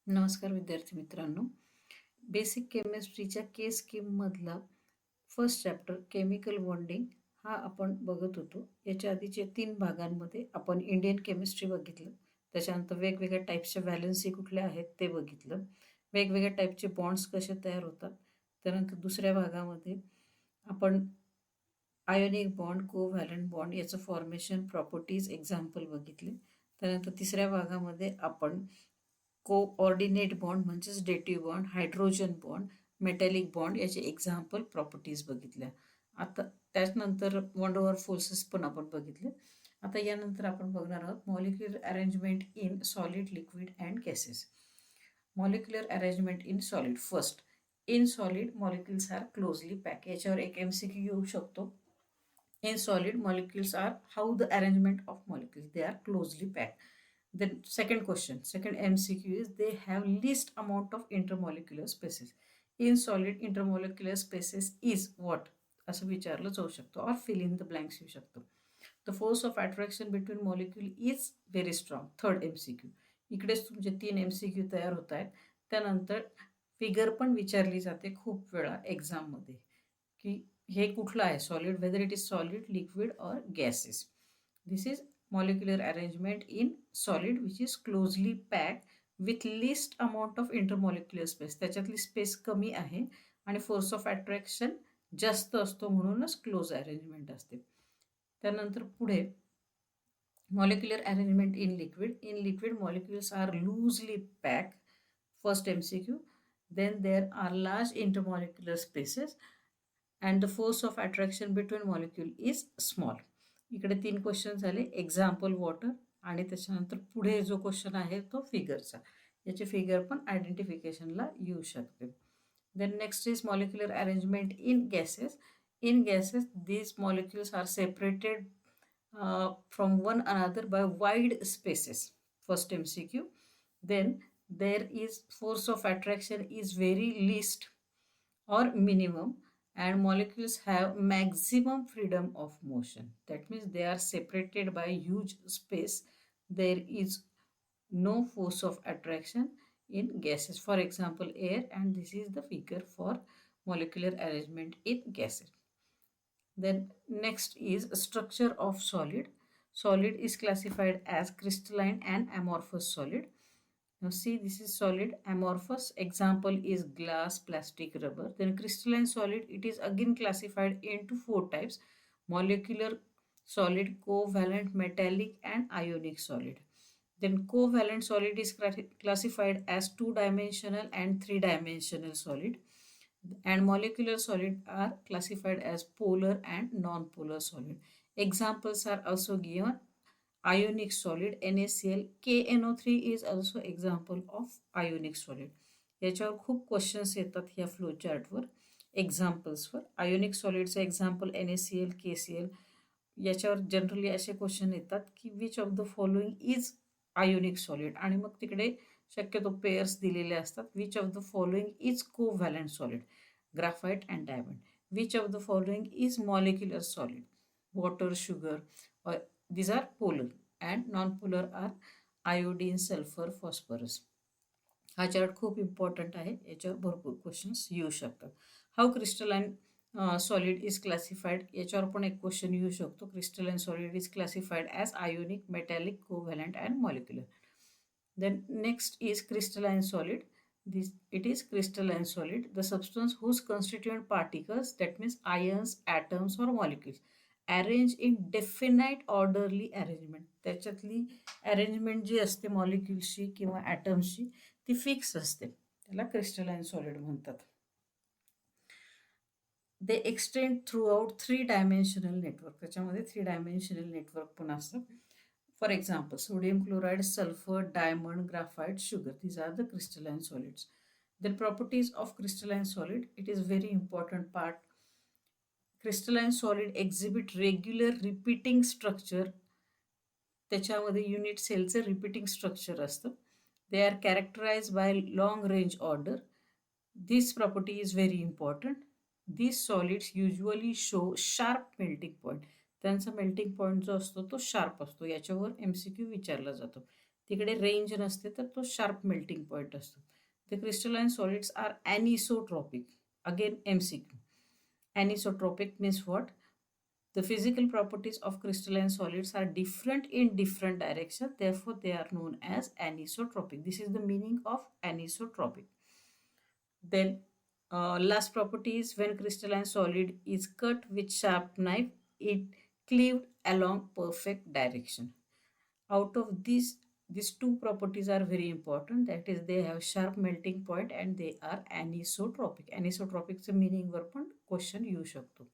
नमस्कार विद्यार्थी मित्रांनो. बेसिक केमिस्ट्रीच्या केस स्कीममधला फर्स्ट चॅप्टर केमिकल बॉन्डिंग हा आपण बघत होतो. याच्या आधीचे 3 भागांमध्ये आपण इंडियन केमिस्ट्री बघितलं. त्याच्यानंतर वेगवेगळ्या टाईप्सच्या व्हॅलन्सी कुठल्या आहेत ते बघितलं. वेगवेगळ्या टाईपचे बॉन्ड्स कसे तयार होतात. त्यानंतर दुसऱ्या भागामध्ये आपण आयोनिक बॉन्ड, कोव्हॅलंट बॉन्ड याचं फॉर्मेशन, प्रॉपर्टीज, एक्झाम्पल बघितले. त्यानंतर तिसऱ्या भागामध्ये आपण कोऑर्डिनेट बॉन्ड म्हणजेच dative bond, hydrogen bond, metallic bond याचे एक्झाम्पल प्रॉपर्टीज बघितल्या. आता त्याच्यानंतर वंडर फोर्सेस पण आपण बघितले. आता यानंतर आपण बघणार आहोत molecular arrangement in solid, liquid and gases. Molecular arrangement in solid. First, in solid molecules are closely pack. याच्यावर एक MCQ येऊ शकतो. In solid, molecules are how the arrangement of molecules, they are closely packed. Then second question, second MCQ is they have least amount of intermolecular spaces. In solid, intermolecular spaces is what असं विचारलं जाऊ शकतो, or fill in the blanks येऊ शकतो. The force of attraction between molecule is very strong. Third MCQ. इकडेच तुमचे 3 MCQ तयार होत आहेत. त्यानंतर फिगर पण विचारली जाते खूप वेळा एक्झाममध्ये की हे कुठलं आहे solid, whether it is solid, liquid और gases. This is molecular arrangement in solid which is closely packed with least amount of intermolecular space. त्याच्यातली स्पेस कमी आहे आणि फोर्स ऑफ अट्रॅक्शन जास्त असतो म्हणूनच क्लोज अरेंजमेंट असते. त्यानंतर पुढे molecular arrangement in liquid. In liquid molecules are loosely pack. First MCQ. Then there are large intermolecular spaces and the force of attraction between molecule is small. इकडे 3 question झाले. Example water आणि त्याच्यानंतर पुढे जो question आहे तो फिगरचा. याचे figure पण आयडेंटिफिकेशनला येऊ शकते. Then next is molecular arrangement in gases. In gases these molecules are separated from one another by wide spaces. First MCQ. Then there is force of attraction is very least or minimum and molecules have maximum freedom of motion. That means they are separated by huge space. There is no force of attraction in gases. For example, air, and this is the figure for molecular arrangement in gases. Then next is structure of solid. Solid is classified as crystalline and amorphous solid. Now see, this is solid. Amorphous example is glass, plastic, rubber. Then crystalline solid, it is again classified into 4 types: molecular solid, covalent, metallic and ionic solid. Then covalent solid is classified as 2-dimensional and 3-dimensional solid, and molecular solid are classified as polar and non-polar solid. Examples are also given. Ionic solid NaCl, KNO3 is also example of ionic solid. याच्यावर खूप questions येतात ह्या flow चार्टवर एक्झाम्पल्सवर. Ionic सॉलिडचं example NaCl, KCl. याच्यावर generally असे question येतात की which of the following is ionic solid, आणि मग तिकडे शक्यतो पेयर्स दिलेले असतात. Which of the following is covalent solid, graphite and diamond. Which of the following is molecular solid, water, sugar. These are polar and non-polar are iodine, sulfur, phosphorus. हा chart खूप important आहे. याच्यावर भरपूर questions येऊ शकतात. How crystalline solid is classified, याच्यावर पण एक क्वेश्चन येऊ शकतो. Crystalline solid is classified as ionic, metallic, covalent and molecular. Then next is crystalline solid. It is crystalline solid, the substance whose constituent particles, that means ions, atoms or molecules, arrange in definite orderly arrangement. त्याच्यातली arrangement जी असते मॉलिक्युल्सची किंवा ॲटम्सची ती fix असते, त्याला crystalline solid म्हणतात. दे extend through out 3-dimensional network. त्याच्यामध्ये 3-dimensional network पण असतं. For example, sodium chloride, sulfur, diamond, graphite, sugar. These are the crystalline solids. Then properties of crystalline solid. It is very important part. Crystalline solid exhibit regular repeating structure. त्याच्यामध्ये unit सेलचं repeating structure असतं. They are characterized by long range order. This property is very important. These solids usually show sharp melting point. त्यांचा melting point जो असतो तो sharp असतो. याच्यावर MCQ विचारला जातो. तिकडे रेंज नसते तर तो शार्प मेल्टिंग पॉईंट असतो. The crystalline solids are anisotropic. Again MCQ. Anisotropic means what? The physical properties of crystalline solids are different in different directions, therefore they are known as anisotropic. This is the meaning of anisotropic. Then last property is when crystalline solid is cut with sharp knife, it cleaved along perfect direction. Out of these two properties are very important, that is they have sharp melting point and they are anisotropic. Anisotropic meaning वर पण question येऊ शकतो.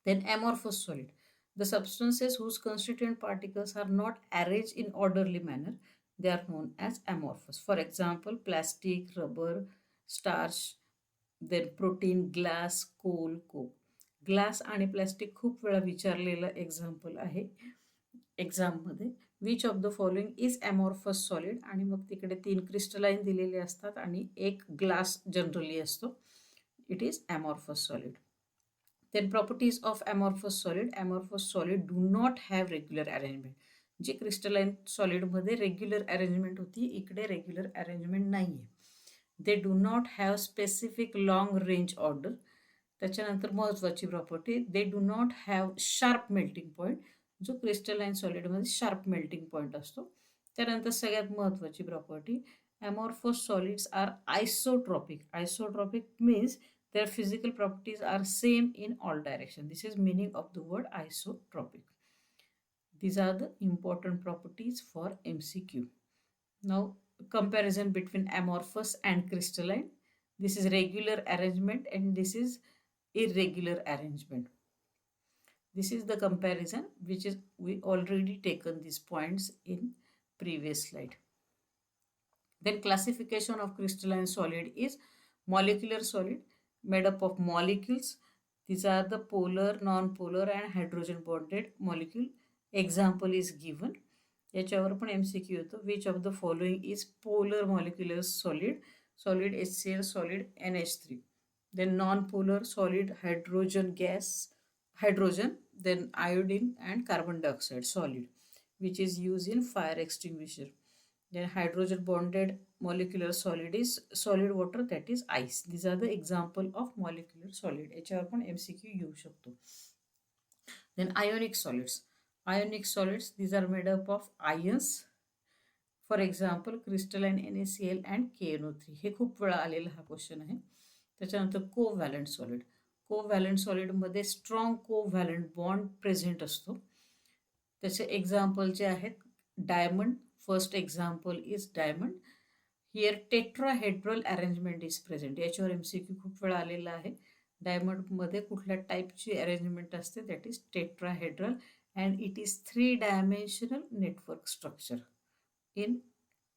Then amorphous solid, the substances whose constituent particles are not arranged in orderly manner, they are known as amorphous. For example, plastic, rubber, starch, then protein, glass, coal, coke. Glass आणि plastic खूप वेळा विचारलेलं example आहे एक्झाममध्ये. Which of the following is amorphous solid, आणि मग तिकडे 3 crystalline दिलेले असतात आणि एक ग्लास जनरली असतो. It is amorphous solid. Then properties of amorphous solid. Amorphous solid do not have regular arrangement. जी क्रिस्टलाइन सॉलिडमध्ये रेग्युलर अरेंजमेंट होती, इकडे रेग्युलर अरेंजमेंट नाही आहे. They do not have specific long range order. त्याच्यानंतर महत्त्वाची property, they do not have sharp melting point, जो crystalline सॉलिडमध्ये शार्प मेल्टिंग पॉईंट असतो. त्यानंतर सगळ्यात महत्त्वाची property, amorphous solids are isotropic. Isotropic means their physical properties are same in all directions. This is meaning of the word isotropic. These are the important properties for MCQ. Now comparison between amorphous and crystalline. This is regular arrangement and this is irregular arrangement. This is the comparison which is we already taken these points in previous slide. Then classification of crystalline solid is molecular solid, made up of molecules. These are the polar, non-polar and hydrogen bonded molecule. Example is given. याच्यावर पण MCQ येतो. Which of the following is polar molecular solid? Solid HCl, solid NH3. Then non-polar solid hydrogen gas, hydrogen, then iodine and carbon dioxide solid, which is used in fire extinguisher. Then hydrogen bonded molecular solid is solid water, that is ice. These are the example of molecular solid. याच्यावर पण MCQ येऊ शकतो. Then ionic solids. Ionic solids, these are made up of ions. For example, crystalline NaCl and KNO3. हे खूप वेळा आलेला हा question आहे. त्याच्यानंतर कोव्हॅलंट सॉलिड. कोव्हॅलंट सॉलिडमध्ये स्ट्रॉंग कोव्हॅलंट बॉन्ड प्रेझेंट असतो. त्याचे एक्झाम्पल जे आहेत, diamond. First example is diamond. Here tetrahedral arrangement is present. याच्यावर MCQ खूप वेळा आलेला आहे. डायमंडमध्ये कुठल्या टाईपची अरेंजमेंट असते, that is tetrahedral and it is 3 dimensional network structure in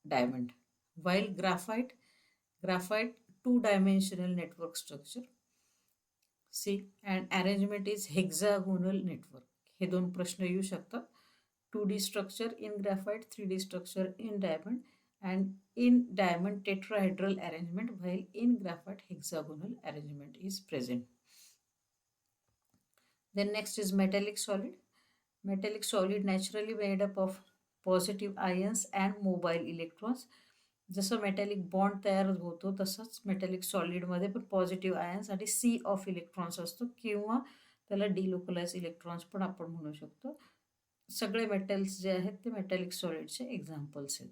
diamond, while graphite 2-dimensional network structure. See, and arrangement is hexagonal network. हे दोन प्रश्न येऊ शकतात. 2D structure in graphite, 3D structure in diamond, and in diamond tetrahedral arrangement, while in graphite hexagonal arrangement is present. Then next is metallic solid. Metallic solid naturally made up of positive ions and mobile electrons. जसं metallic bond तयार होतो तसंच metallic सॉलिडमध्ये पण positive ions आणि C of electrons असतो, किंवा त्याला delocalise electrons पण आपण म्हणू शकतो. सगळे मेटल्स जे आहेत ते मेटॅलिक सॉलिडचे एक्झाम्पल्स आहेत.